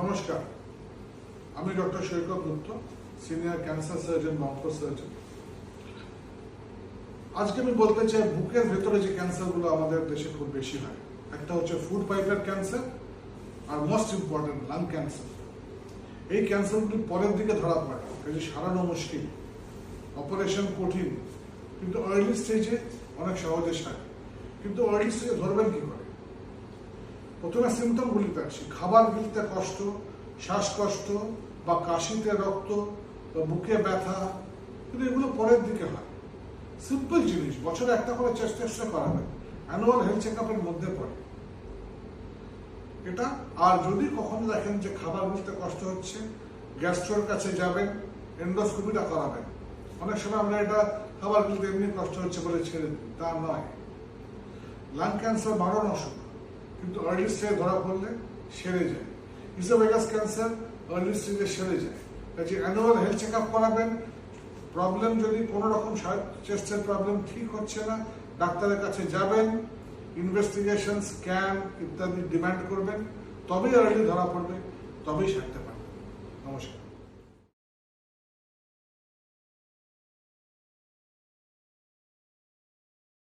নমস্কার, আমি ডক্টর সৈকত গুপ্ত, senior cancer surgeon বা অঙ্কো সার্জন। আজকে আমি বলতে চাই বুকের ভেতরে যে ক্যান্সারগুলো আমাদের দেশে খুব বেশি হয়, একটা হচ্ছে ফুড পাইপের ক্যান্সার আর মোস্ট ইম্পর্টেন্ট লাং ক্যান্সার। এই ক্যান্সারগুলি পরের দিকে ধরা পড়ে, কাজে সারানো মুশকিল, অপারেশন কঠিন, কিন্তু আর্লি স্টেজে অনেক সহজে সারে। কিন্তু আর্লি স্টেজে ধরবেন কি করে? প্রথমে সিমটমগুলিতে আসি। খাবার গিলতে কষ্ট, শ্বাসকষ্ট বা কাশিতে রক্ত বা বুকে ব্যথা, কিন্তু এগুলো পরের দিকে হয়। সিম্পল জিনিস, বছরে একটা করে চেস্ট টেস্ট করাবেন, অ্যানুয়াল হেলথ চেক আপের মধ্যে পড়ে এটা। আর যদি কখনো দেখেন যে খাবার গিলতে কষ্ট হচ্ছে, গ্যাস্ট্রোর কাছে যাবেন, এন্ডোস্কোপিটা করাবেন। অনেক সময় আমরা এটা খাবার গিলতে এমনি কষ্ট হচ্ছে বলে ছেড়ে দিই, তা নয়। লাং ক্যান্সার মারণ অসুখ, কিন্তু আর্লি স্টেজে ধরা পড়লে সেরে যায়। ইসোফেগাস ক্যান্সার আর্লি স্টেজে সেরে যায়। কাজে অ্যানুয়াল হেলথ চেক আপ করাবেন। প্রবলেম যদি কোনো রকম চেস্টের প্রবলেম ঠিক হচ্ছে না, ডাক্তারের কাছে যাবেন, ইনভেস্টিগেশন, স্ক্যান ইত্যাদি ডিমান্ড করবেন, তবেই আর্লি ধরা পড়বে, তবেই সারতে